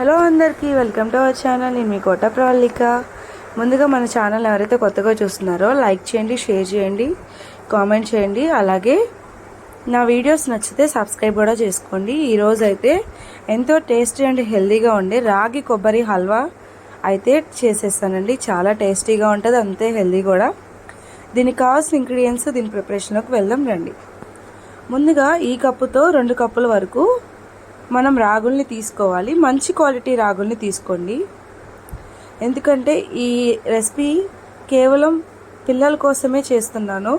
Hello అందరికీ welcome to our channel. నేను మీ కోట ప్రవళిక. ముందుగా మన ఛానల్ ఎవరైతే కొత్తగా చూస్తున్నారో లైక్ చేయండి, షేర్ చేయండి, కామెంట్ చేయండి. అలాగే నా వీడియోస్ నచ్చితే సబ్స్క్రైబ్ కూడా చేసుకోండి. ఈరోజు అయితే ఎంతో టేస్టీ అండ్ హెల్తీగా ఉండే రాగి కొబ్బరి హల్వా అయితే చేసేస్తానండి. చాలా టేస్టీగా ఉంటుంది, అంతే హెల్తీ కూడా. దీనికి కావాల్సిన ఇంగ్రీడియంట్స్, దీని ప్రిపరేషన్లోకి వెళ్దాం రండి. ముందుగా ఈ కప్పుతో 2 కప్పుల వరకు మనం రాగుల్ని తీసుకోవాలి. మంచి క్వాలిటీ రాగుల్ని తీసుకోండి. ఎందుకంటే ఈ రెసిపీ కేవలం పిల్లల కోసమే చేస్తున్నాను.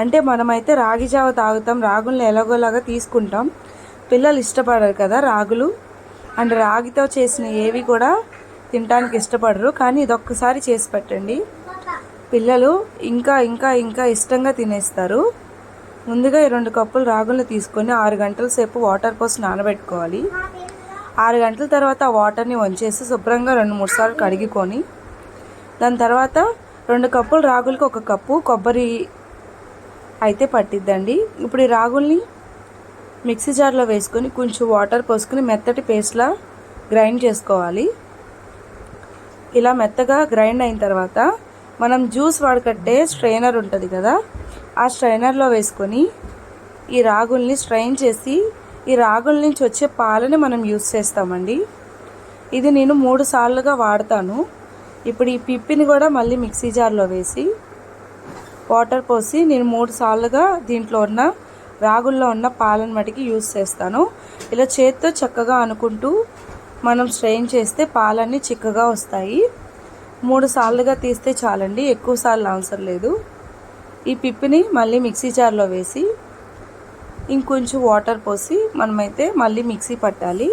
అంటే మనమైతే రాగి జావ తాగుతాం, రాగుల్ని ఎలాగోలాగా తీసుకుంటాం. పిల్లలు ఇష్టపడరు కదా రాగులు, అండ్ రాగితో చేసిన ఏవి కూడా తినడానికి ఇష్టపడరు. కానీ ఇదొక్కసారి చేసి పెట్టండి, పిల్లలు ఇంకా ఇంకా ఇంకా ఇష్టంగా తినేస్తారు. ముందుగా 2 కప్పులు రాగులను తీసుకొని 6 గంటల సేపు వాటర్ పోసి నానబెట్టుకోవాలి. 6 గంటల తర్వాత ఆ వాటర్ని వంచేసి శుభ్రంగా 2-3 సార్లు కడిగికొని, దాని తర్వాత 2 కప్పులు రాగులకి 1 కప్పు కొబ్బరి అయితే పట్టిద్దండి. ఇప్పుడు ఈ రాగుల్ని మిక్సీ జార్లో వేసుకొని కొంచెం వాటర్ పోసుకొని మెత్తటి పేస్ట్లా గ్రైండ్ చేసుకోవాలి. ఇలా మెత్తగా గ్రైండ్ అయిన తర్వాత మనం జ్యూస్ వడకట్టే స్ట్రైనర్ ఉంటుంది కదా, ఆ స్ట్రైనర్లో వేసుకొని ఈ రాగుల్ని స్ట్రైన్ చేసి ఈ రాగుల నుంచి వచ్చే పాలని మనం యూస్ చేస్తామండి. ఇది నేను 3 సార్లుగా వాడతాను. ఇప్పుడు ఈ పిప్పిని కూడా మళ్ళీ మిక్సీ జార్లో వేసి వాటర్ పోసి నేను 3 సార్లుగా దీంట్లో ఉన్న రాగుల్లో ఉన్న పాలను మటుకి యూస్ చేస్తాను. ఇలా చేత్తో చక్కగా అనుకుంటూ మనం స్ట్రెయిన్ చేస్తే పాలన్నీ చిక్కగా వస్తాయి. 3 సార్లుగా తీస్తే చాలండి, ఎక్కువ సార్లు అవసరం లేదు. ఈ పిప్పిని మళ్ళీ మిక్సీ జార్లో వేసి ఇంకొంచెం వాటర్ పోసి మనమైతే మళ్ళీ మిక్సీ పట్టాలి.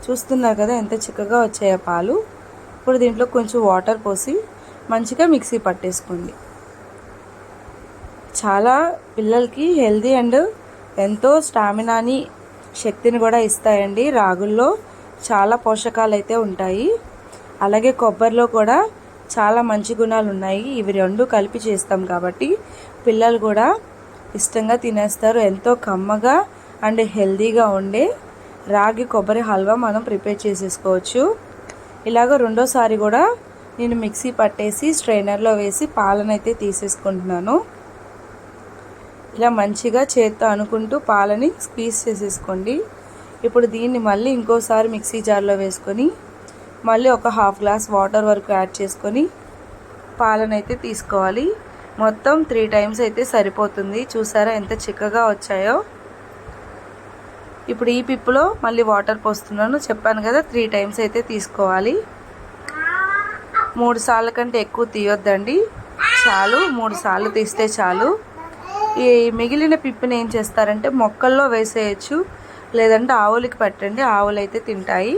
చూస్తున్నారు కదా ఎంత చిక్కగా వచ్చాయో పాలు. ఇప్పుడు దీంట్లో కొంచెం వాటర్ పోసి మంచిగా మిక్సీ పట్టేసుకోండి. చాలా పిల్లలకి హెల్తీ అండ్ ఎంతో స్టామినాని, శక్తిని కూడా ఇస్తాయండి. రాగుల్లో చాలా పోషకాలు అయితే ఉంటాయి. అలాగే కొబ్బరిలో కూడా చాలా మంచి గుణాలు ఉన్నాయి. ఇవి 2 కలిపి చేస్తాం కాబట్టి పిల్లలు కూడా ఇష్టంగా తినేస్తారు. ఎంతో కమ్మగా అండ్ హెల్తీగా ఉండే రాగి కొబ్బరి హల్వా మనం ప్రిపేర్ చేసేసుకోవచ్చు. ఇలాగ రెండోసారి కూడా నేను మిక్సీ పట్టేసి స్ట్రైనర్లో వేసి పాలనైతే తీసేసుకుంటున్నాను. ఇలా మంచిగా చేత్తో అనుకుంటూ పాలని స్క్వీజ్ చేసేసుకోండి. ఇప్పుడు దీన్ని మళ్ళీ ఇంకోసారి మిక్సీ జార్లో వేసుకొని మళ్ళీ ఒక 1/2 గ్లాస్ వాటర్ వరకు యాడ్ చేసుకొని పాలనైతే తీసుకోవాలి. మొత్తం 3 టైమ్స్ అయితే సరిపోతుంది. చూసారా ఎంత చిక్కగా వచ్చాయో. ఇప్పుడు ఈ పిప్పులో మళ్ళీ వాటర్ పోస్తున్నాను. చెప్పాను కదా 3 టైమ్స్ అయితే తీసుకోవాలి. 3 సార్ల కంటే ఎక్కువ తీయొద్దండి, చాలు. 3 సార్లు తీస్తే చాలు. ఈ మిగిలిన పిప్పిని ఏం చేస్తారంటే మొక్కల్లో వేసేయచ్చు, లేదంటే ఆవులకి పెట్టండి, ఆవులు అయితే తింటాయి.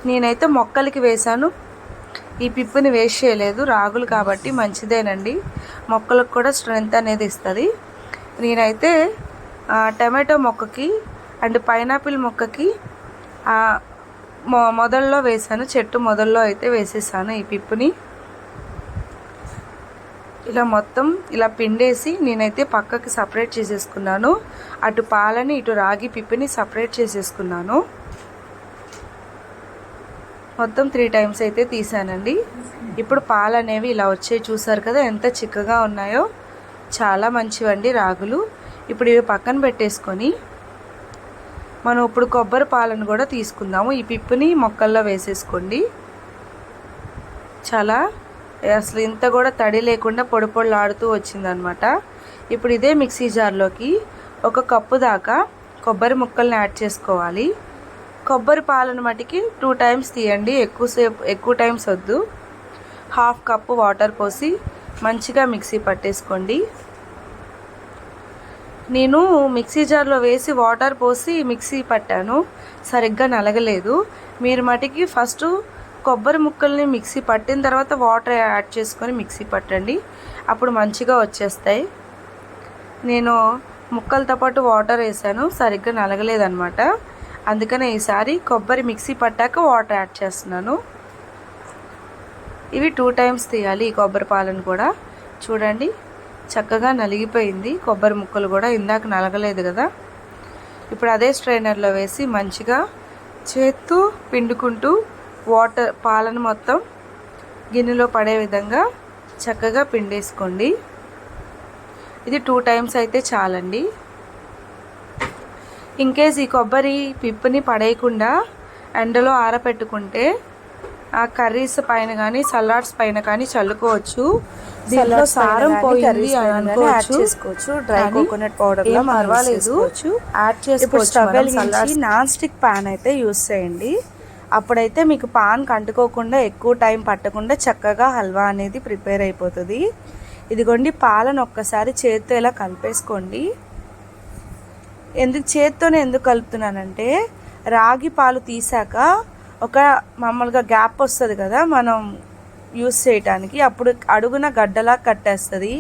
నేనైతే మొక్కలకి వేసాను, ఈ పిప్పిని వేస్ట్ చేయలేదు. రాగులు కాబట్టి మంచిదేనండి, మొక్కలకు కూడా స్ట్రెంగ్త్ అనేది ఇస్తుంది. నేనైతే టమాటో మొక్కకి అండ్ పైనాపిల్ మొక్కకి మొదల్లో వేసాను, చెట్టు మొదల్లో అయితే వేసేసాను ఈ పిప్పిని. ఇలా మొత్తం ఇలా పిండేసి నేనైతే పక్కకి సపరేట్ చేసేసుకున్నాను. అటు పాలని ఇటు రాగి పిప్పిని సపరేట్ చేసేసుకున్నాను. మొత్తం 3 టైమ్స్ అయితే తీసానండి. ఇప్పుడు పాలు అనేవి ఇలా వచ్చాయి, చూసారు కదా ఎంత చిక్కగా ఉన్నాయో. చాలా మంచివండి రాగులు. ఇప్పుడు ఇవి పక్కన పెట్టేసుకొని మనం ఇప్పుడు కొబ్బరి పాలను కూడా తీసుకుందాము. ఈ పిప్పిని మొక్కల్లో వేసేసుకోండి. చాలా అసలు ఇంత కూడా తడి లేకుండా పొడి పొడిలాడుతూ వచ్చిందనమాట. ఇప్పుడు ఇదే మిక్సీ జార్లోకి 1 కప్పు దాకా కొబ్బరి ముక్కల్ని యాడ్ చేసుకోవాలి. కొబ్బరి పాలను మటుకి 2 టైమ్స్ తీయండి, ఎక్కువ టైమ్స్ వద్దు. 1/2 కప్పు వాటర్ పోసి మంచిగా మిక్సీ పట్టేసుకోండి. నేను మిక్సీ జార్లో వేసి వాటర్ పోసి మిక్సీ పట్టాను, సరిగ్గా నలగలేదు. మీరు మటుకి ఫస్ట్ కొబ్బరి ముక్కల్ని మిక్సీ పట్టిన తర్వాత వాటర్ యాడ్ చేసుకొని మిక్సీ పట్టండి, అప్పుడు మంచిగా వచ్చేస్తాయి. నేను ముక్కలతో పాటు వాటర్ వేసాను, సరిగ్గా నలగలేదన్నమాట. అందుకనే ఈసారి కొబ్బరి మిక్సీ పట్టాక వాటర్ యాడ్ చేస్తున్నాను. ఇవి 2 టైమ్స్ తీయాలి ఈ కొబ్బరి పాలను కూడా. చూడండి చక్కగా నలిగిపోయింది కొబ్బరి ముక్కలు కూడా, ఇందాక నలగలేదు కదా. ఇప్పుడు అదే స్ట్రైనర్లో వేసి మంచిగా చేత్తో పిండుకుంటూ పాలను మొత్తం గిన్నెలో పడే విధంగా చక్కగా పిండేసుకోండి. ఇది 2 టైమ్స్ అయితే చాలండి. ఇన్కేస్ ఈ కొబ్బరి పిప్పుని పడేయకుండా ఎండలో ఆరబెట్టుకుంటే ఆ కర్రీస్ పైన కానీ సలాడ్స్ పైన కానీ చల్లుకోవచ్చు. దీంట్లో సారం పోయింది అని అనుకోవచ్చు. డ్రై కోకోనట్ పౌడర్ లో పర్వాలేదు, యాడ్ చేసుకోవచ్చు. స్టవ్ వెలిగించి నాన్ స్టిక్ పాన్ అయితే యూస్ చేయండి. అప్పుడైతే మీకు పాన్ కంటుకోకుండా ఎక్కువ టైం పట్టకుండా చక్కగా హల్వా అనేది ప్రిపేర్ అయిపోతుంది. ఇదిగోండి, పాలను ఒక్కసారి చేత్తో ఇలా కలిపేసుకోండి. చేత్తోనే ఎందుకు కలుపుతున్నానంటే రాగి పాలు తీసాక ఒక మామూలుగా గ్యాప్ వస్తుంది కదా మనం యూస్ చేయటానికి, అప్పుడు అడుగున గడ్డలా కట్టేస్తుంది.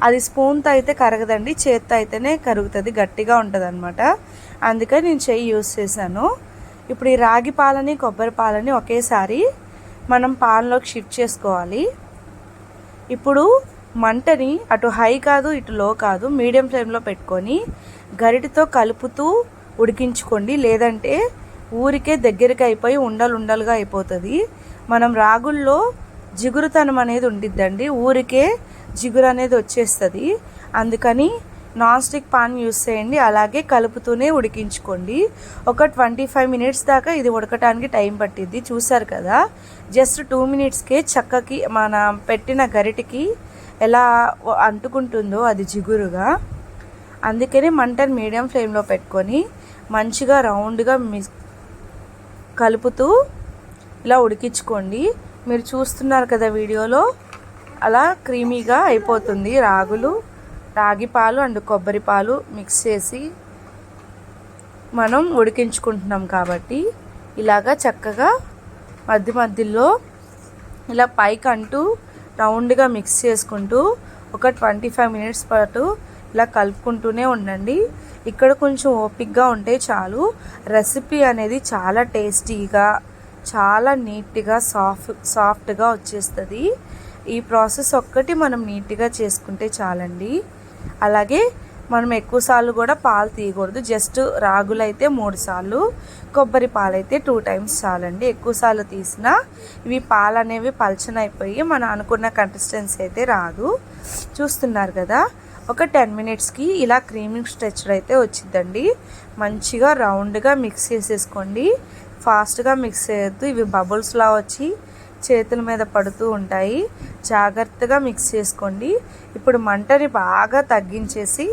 అది స్పూన్తో అయితే కరగదండి, చేత్తో అయితేనే కరుగుతుంది, గట్టిగా ఉంటుంది అనమాట. అందుకని నేను చెయ్యి యూస్ చేశాను. ఇప్పుడు ఈ రాగి పాలని కొబ్బరి పాలని ఒకేసారి మనం పాన్లోకి షిఫ్ట్ చేసుకోవాలి. ఇప్పుడు మంటని అటు హై కాదు ఇటు లో కాదు, మీడియం ఫ్లేమ్లో పెట్టుకొని గరిటతో కలుపుతూ ఉడికించుకోండి. లేదంటే ఊరికే దగ్గరికి అయిపోయి ఉండలుగా అయిపోతుంది. మనం రాగుల్లో జిగురుతనం అనేది ఉండిద్దండి, ఊరికే జిగురు అనేది వచ్చేస్తుంది. అందుకని నాన్ స్టిక్ పాన్ యూస్ చేయండి. అలాగే కలుపుతూనే ఉడికించుకోండి. ఒక 25 మినిట్స్ దాకా ఇది ఉడకటానికి టైం పట్టిద్ది. చూసారు కదా, జస్ట్ 2 మినిట్స్కే చక్కకి మన పెట్టిన గరిటికి ఎలా అంటుకుంటుందో అది జిగురుగా. అందుకని మంటను మీడియం ఫ్లేమ్లో పెట్టుకొని మంచిగా రౌండ్గా కలుపుతూ ఇలా ఉడికించుకోండి. మీరు చూస్తున్నారు కదా వీడియోలో, అలా క్రీమీగా అయిపోతుంది. రాగి పాలు అండ్ కొబ్బరి పాలు మిక్స్ చేసి మనం ఉడికించుకుంటున్నాం కాబట్టి ఇలాగా చక్కగా మధ్యలో ఇలా పైకి అంటూ రౌండ్గా మిక్స్ చేసుకుంటూ ఒక 25 మినిట్స్ పాటు ఇలా కలుపుకుంటూనే ఉండండి. ఇక్కడ కొంచెం ఓపిక్గా ఉంటే చాలు. రెసిపీ అనేది చాలా టేస్టీగా, చాలా నీట్గా సాఫ్ట్గా వచ్చేస్తుంది. ఈ ప్రాసెస్ ఒక్కటి మనం నీట్గా చేసుకుంటే చాలండి. అలాగే మనం ఎక్కువసార్లు కూడా పాలు తీయకూడదు. జస్ట్ రాగులైతే 3 సార్లు, కొబ్బరి పాలైతే 2 టైమ్స్ చాలండి. ఎక్కువసార్లు తీసినా ఇవి పాలు అనేవి పల్చనైపోయి మనం అనుకున్న కన్సిస్టెన్సీ అయితే రాదు. చూస్తున్నారు కదా, ఒక 10 మినిట్స్కి ఇలా క్రీమింగ్ స్ట్రెచర్ అయితే వచ్చిందండి. మంచిగా రౌండ్గా మిక్స్ చేసేసుకోండి. ఫాస్ట్గా మిక్స్ చేయొద్దు, ఇవి బబుల్స్లా వచ్చి చేతుల మీద పడుతూ ఉంటాయి. జాగ్రత్తగా మిక్స్ చేసుకోండి. ఇప్పుడు మంటని బాగా తగ్గించేసి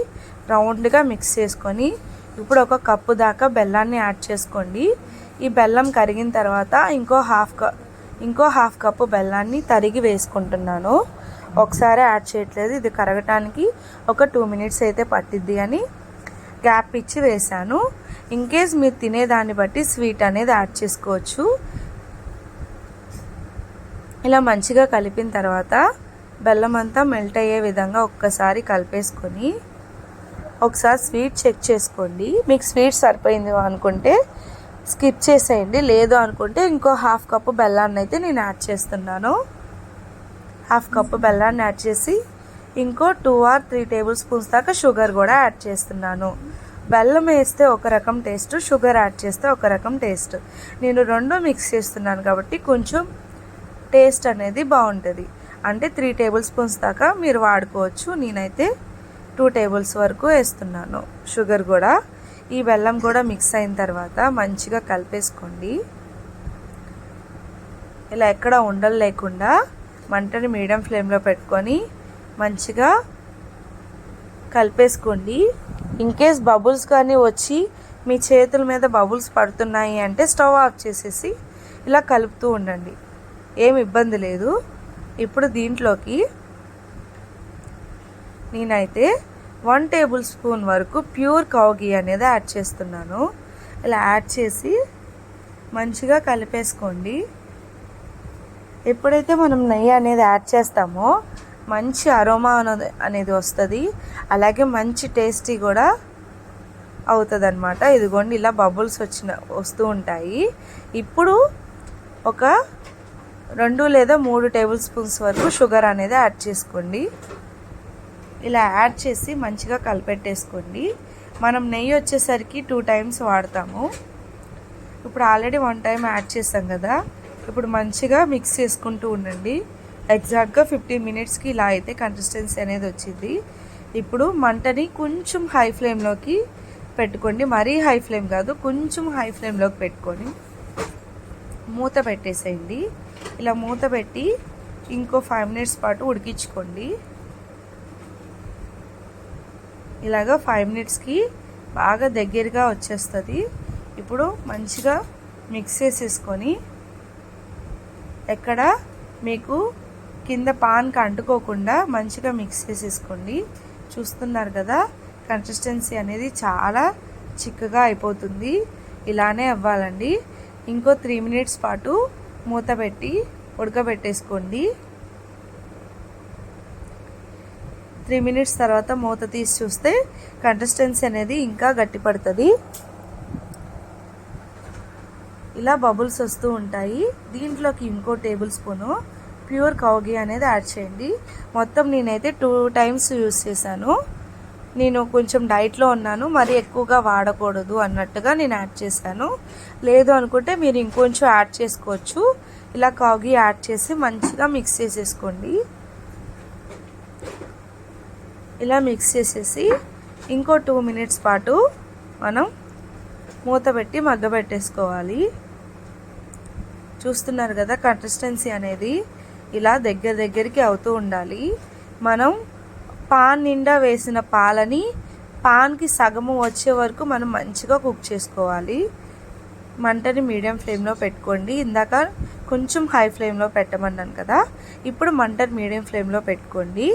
రౌండ్గా మిక్స్ చేసుకొని ఇప్పుడు ఒక కప్పు దాకా బెల్లాన్ని యాడ్ చేసుకోండి. ఈ బెల్లం కరిగిన తర్వాత ఇంకో హాఫ్ కప్పు బెల్లాన్ని తరిగి వేసుకుంటున్నాను. ఒకసారి యాడ్ చేయట్లేదు, ఇది కరగటానికి ఒక 2 మినిట్స్ అయితే పట్టిద్ది అని గ్యాప్ ఇచ్చి వేసాను. ఇన్కేస్ మీరు తినేదాన్ని బట్టి స్వీట్ అనేది యాడ్ చేసుకోవచ్చు. ఇలా మంచిగా కలిపిన తర్వాత బెల్లం అంతా మెల్ట్ అయ్యే విధంగా ఒక్కసారి కలిపేసుకొని ఒకసారి స్వీట్ చెక్ చేసుకోండి. మీకు స్వీట్ సరిపోయింది అనుకుంటే స్కిప్ చేసేయండి, లేదు అనుకుంటే ఇంకో హాఫ్ కప్పు బెల్లాన్ని అయితే నేను యాడ్ చేస్తున్నాను. హాఫ్ కప్పు బెల్లాన్ని యాడ్ చేసి ఇంకో 2 or 3 టేబుల్ స్పూన్స్ దాకా షుగర్ కూడా యాడ్ చేస్తున్నాను. బెల్లం వేస్తే ఒక రకం టేస్ట్, షుగర్ యాడ్ చేస్తే ఒక రకం టేస్ట్. నేను 2 మిక్స్ చేస్తున్నాను కాబట్టి కొంచెం టేస్ట్ అనేది బాగుంటుంది. అంటే 3 టేబుల్ స్పూన్స్ దాకా మీరు వాడుకోవచ్చు. నేనైతే 2 టేబుల్స్ వరకు వేస్తున్నాను షుగర్ కూడా. ఈ బెల్లం కూడా మిక్స్ అయిన తర్వాత మంచిగా కలిపేసుకోండి. ఇలా ఎక్కడ ఉండలు లేకుండా మంటని మీడియం ఫ్లేమ్లో పెట్టుకొని మంచిగా కలిపేసుకోండి. ఇన్కేస్ బబుల్స్ కానీ వచ్చి మీ చేతుల మీద బబుల్స్ పడుతున్నాయి అంటే స్టవ్ ఆఫ్ చేసేసి ఇలా కలుపుతూ ఉండండి, ఏం ఇబ్బంది లేదు. ఇప్పుడు దీంట్లోకి నేనైతే 1 టేబుల్ స్పూన్ వరకు ప్యూర్ కౌ ఘీ అనేది యాడ్ చేస్తున్నాను. ఇలా యాడ్ చేసి మంచిగా కలిపేసుకోండి. ఎప్పుడైతే మనం నెయ్యి అనేది యాడ్ చేస్తామో మంచి అరోమా అనేది వస్తుంది, అలాగే మంచి టేస్టీ కూడా అవుతుంది అనమాట. ఇదిగోండి, ఇలా బబుల్స్ వస్తూ ఉంటాయి. ఇప్పుడు ఒక 2 లేదా 3 టేబుల్ స్పూన్స్ వరకు షుగర్ అనేది యాడ్ చేసుకోండి. ఇలా యాడ్ చేసి మంచిగా కలిపెట్టేసుకోండి. మనం నెయ్యి వచ్చేసరికి 2 టైమ్స్ వాడతాము. ఇప్పుడు ఆల్రెడీ 1 టైం యాడ్ చేసాం కదా, ఇప్పుడు మంచిగా మిక్స్ చేసుకుంటూ ఉండండి. ఎగ్జాక్ట్గా 15 మినిట్స్కి ఇలా అయితే కన్సిస్టెన్సీ అనేది వచ్చింది. ఇప్పుడు మంటని కొంచెం హై ఫ్లేమ్లోకి పెట్టుకోండి, మరీ హై ఫ్లేమ్ కాదు, కొంచెం హై ఫ్లేమ్లోకి పెట్టుకొని మూత పెట్టేసేయండి. ఇలా మూత పెట్టి ఇంకో 5 మినిట్స్ పాటు ఉడికించుకోండి. ఇలాగా 5 మినిట్స్కి బాగా దగ్గరగా వచ్చేస్తుంది. ఇప్పుడు మంచిగా మిక్స్ చేసేసుకొని ఎక్కడ మీకు కింద పాన్కి అంటుకోకుండా మంచిగా మిక్స్ చేసేసుకోండి. చూస్తున్నారు కదా, కన్సిస్టెన్సీ అనేది చాలా చిక్కగా అయిపోతుంది. ఇలానే అవ్వాలండి. ఇంకో 3 మినిట్స్ పాటు మూత పెట్టి ఉడకబెట్టేసుకోండి. 3 మినిట్స్ తర్వాత మూత తీసి చూస్తే కన్సిస్టెన్సీ అనేది ఇంకా గట్టిపడుతుంది. ఇలా బబుల్స్ వస్తూ ఉంటాయి. దీంట్లోకి ఇంకో టేబుల్ స్పూను ప్యూర్ కౌ ఘీ అనేది యాడ్ చేయండి. మొత్తం నేనైతే 2 టైమ్స్ యూస్ చేశాను. నేను కొంచెం డైట్లో ఉన్నాను, మరీ ఎక్కువగా వాడకూడదు అన్నట్టుగా నేను యాడ్ చేశాను. లేదు అనుకుంటే మీరు ఇంకొంచెం యాడ్ చేసుకోవచ్చు. ఇలా కౌ ఘీ యాడ్ చేసి మంచిగా మిక్స్ చేసేసుకోండి. ఇలా మిక్స్ చేసేసి ఇంకో 2 మినిట్స్ పాటు మనం మూత పెట్టి మగ్గబెట్టేసుకోవాలి. చూస్తున్నారు కదా, కన్సిస్టెన్సీ అనేది ఇలా దగ్గరికి అవుతూ ఉండాలి. మనం పాన్ నిండా వేసిన పాలని పాన్కి సగము వచ్చే వరకు మనం మంచిగా కుక్ చేసుకోవాలి. మంటని మీడియం ఫ్లేమ్లో పెట్టుకోండి. ఇందాక కొంచెం హై ఫ్లేమ్లో పెట్టమన్నాను కదా, ఇప్పుడు మంటని మీడియం ఫ్లేమ్లో పెట్టుకోండి.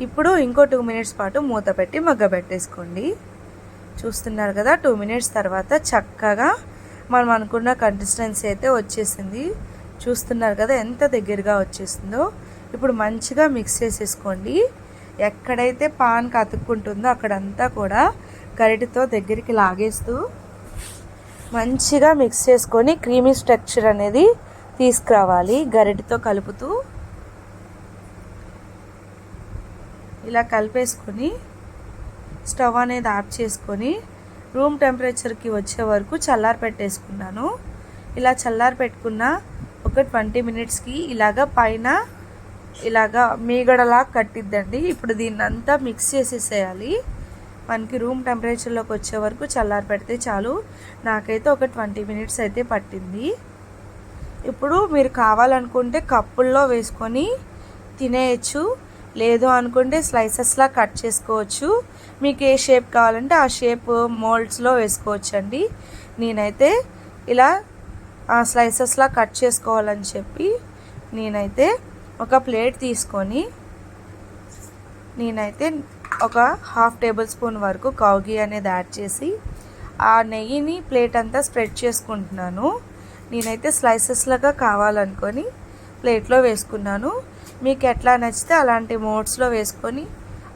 ఇప్పుడు ఇంకో 2 మినిట్స్ పాటు మూత పెట్టి మగ్గబెట్టేసుకోండి. చూస్తున్నారు కదా, 2 మినిట్స్ తర్వాత చక్కగా మనం అనుకున్న కన్సిస్టెన్సీ అయితే వచ్చేసింది. చూస్తున్నారు కదా ఎంత దగ్గరగా వచ్చేసిందో. ఇప్పుడు మంచిగా మిక్స్ చేసేసుకోండి. ఎక్కడైతే పాన్కి అతుక్కుంటుందో అక్కడంతా కూడా గరిటెతో దగ్గరికి లాగేస్తూ మంచిగా మిక్స్ చేసుకొని క్రీమీ స్ట్రక్చర్ అనేది తీసుకురావాలి. గరిటెతో కలుపుతూ ఇలా కలిపేసుకొని స్టవ్ అనేది ఆఫ్ చేసుకొని రూమ్ టెంపరేచర్కి వచ్చే వరకు చల్లారి పెట్టేసుకున్నాను. ఇలా చల్లారి పెట్టుకున్న ఒక 20 మినిట్స్కి ఇలాగా పైన ఇలాగా మీగడలా కట్టిద్దండి. ఇప్పుడు దీన్ని అంతా మిక్స్ చేసేసేయాలి. మనకి రూమ్ టెంపరేచర్లోకి వచ్చే వరకు చల్లారి పెడితే చాలు. నాకైతే ఒక 20 మినిట్స్ అయితే పట్టింది. ఇప్పుడు మీరు కావాలనుకుంటే కప్పుల్లో వేసుకొని తినేయచ్చు, లేదు అనుకుంటే స్లైసెస్లా కట్ చేసుకోవచ్చు. మీకు ఏ షేప్ కావాలంటే ఆ షేప్ మోల్డ్స్లో వేసుకోవచ్చు అండి. నేనైతే ఇలా స్లైసెస్లా కట్ చేసుకోవాలని చెప్పి నేనైతే ఒక ప్లేట్ తీసుకొని నేనైతే ఒక 1/2 టేబుల్ స్పూన్ వరకు కౌ ఘీ అనేది యాడ్ చేసి ఆ నెయ్యిని ప్లేట్ అంతా స్ప్రెడ్ చేసుకుంటున్నాను. నేనైతే స్లైసెస్లాగా కావాలనుకొని ప్లేట్లో వేసుకున్నాను. మీకు ఎట్లా నచ్చితే అలాంటి మోడ్స్లో వేసుకొని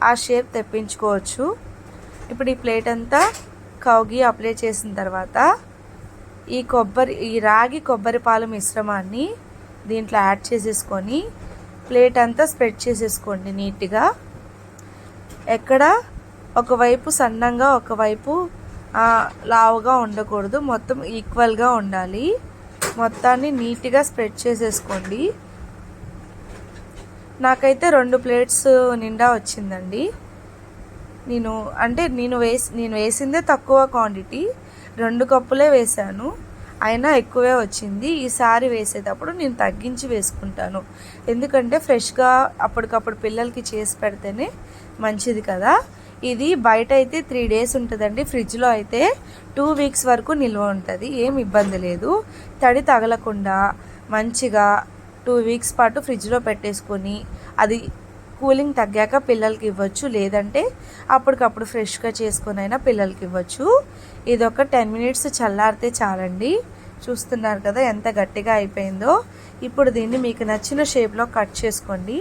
ఆ షేప్ తెప్పించుకోవచ్చు. ఇప్పుడు ఈ ప్లేట్ అంతా కౌ ఘీ అప్లై చేసిన తర్వాత ఈ రాగి కొబ్బరి పాలు మిశ్రమాన్ని దీంట్లో యాడ్ చేసేసుకొని ప్లేట్ అంతా స్ప్రెడ్ చేసేసుకోండి నీట్గా. ఎక్కడ ఒకవైపు సన్నంగా ఒకవైపు లావుగా ఉండకూడదు, మొత్తం ఈక్వల్గా ఉండాలి. మొత్తాన్ని నీట్గా స్ప్రెడ్ చేసేసుకోండి. నాకైతే 2 ప్లేట్స్ నిండా వచ్చిందండి. నేను వేసిందే తక్కువ క్వాంటిటీ, 2 కప్పులే వేసాను, అయినా ఎక్కువే వచ్చింది. ఈసారి వేసేటప్పుడు నేను తగ్గించి వేసుకుంటాను, ఎందుకంటే ఫ్రెష్గా అప్పటికప్పుడు పిల్లలకి చేసి పెడితేనే మంచిది కదా. ఇది బయట అయితే 3 డేస్ ఉంటుందండి, ఫ్రిడ్జ్లో అయితే 2 వీక్స్ వరకు నిల్వ ఉంటుంది. ఏం ఇబ్బంది లేదు. తడి తగలకుండా మంచిగా 2 వీక్స్ పాటు ఫ్రిడ్జ్లో పెట్టేసుకొని అది కూలింగ్ తగ్గాక పిల్లలకి ఇవ్వచ్చు, లేదంటే అప్పటికప్పుడు ఫ్రెష్గా చేసుకొని అయినా పిల్లలకి ఇవ్వచ్చు. ఇది ఒక 10 మినిట్స్ చల్లారితే చాలండి. చూస్తున్నారు కదా ఎంత గట్టిగా అయిపోయిందో. ఇప్పుడు దీన్ని మీకు నచ్చిన షేప్లో కట్ చేసుకోండి.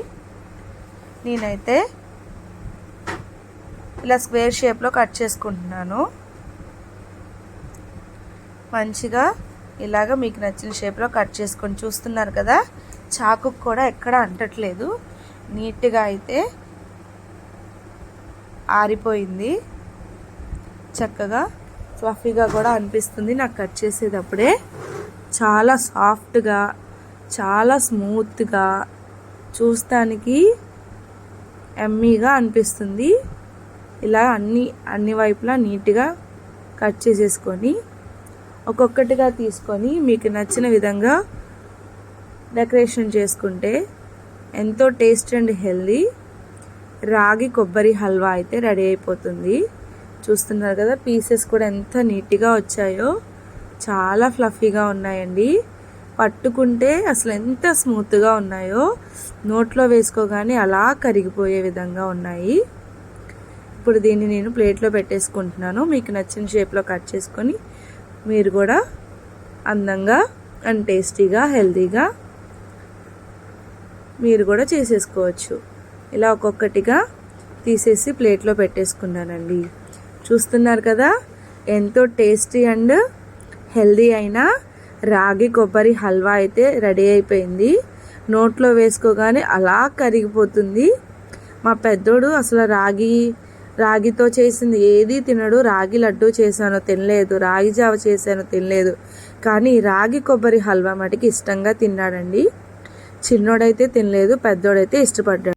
నేనైతే ఇలా స్క్వేర్ షేప్లో కట్ చేసుకుంటున్నాను. మంచిగా ఇలాగ మీకు నచ్చిన షేప్లో కట్ చేసుకొని చూస్తున్నారు కదా, చాకుకు కూడా ఎక్కడ అంటట్లేదు, నీట్గా అయితే ఆరిపోయింది. చక్కగా ఫ్లఫీగా కూడా అనిపిస్తుంది నాకు కట్ చేసేటప్పుడే. చాలా సాఫ్ట్గా, చాలా స్మూత్గా, చూస్తానికి ఎమ్మీగా అనిపిస్తుంది. ఇలా అన్ని వైపులా నీట్గా కట్ చేసేసుకొని ఒక్కొక్కటిగా తీసుకొని మీకు నచ్చిన విధంగా డెకరేషన్ చేసుకుంటే ఎంతో టేస్ట్ అండ్ హెల్దీ రాగి కొబ్బరి హల్వా అయితే రెడీ అయిపోతుంది. చూస్తున్నారు కదా, పీసెస్ కూడా ఎంత నీట్గా వచ్చాయో, చాలా ఫ్లఫీగా ఉన్నాయండి. పట్టుకుంటే అసలు ఎంత స్మూత్గా ఉన్నాయో, నోట్లో వేసుకోగానే అలా కరిగిపోయే విధంగా ఉన్నాయి. ఇప్పుడు దీన్ని నేను ప్లేట్లో పెట్టేసుకుంటున్నాను. మీకు నచ్చిన షేప్లో కట్ చేసుకొని మీరు కూడా అందంగా అండ్ టేస్టీగా హెల్తీగా మీరు కూడా చేసేసుకోవచ్చు. ఇలా ఒక్కొక్కటిగా తీసేసి ప్లేట్లో పెట్టేసుకున్నానండి. చూస్తున్నారు కదా, ఎంతో టేస్టీ అండ్ హెల్దీ అయిన రాగి కొబ్బరి హల్వా అయితే రెడీ అయిపోయింది. నోట్లో వేసుకోగానే అలా కరిగిపోతుంది. మా పెద్దోడు అసలు రాగితో చేసింది ఏది తినడు. రాగి లడ్డు చేశాను తినలేదు, రాగి జావ చేశాను తినలేదు, కానీ రాగి కొబ్బరి హల్వా మటుకి ఇష్టంగా తిన్నాడండి. చిన్నోడైతే తినలేదు, పెద్దోడైతే ఇష్టపడ్డాడు.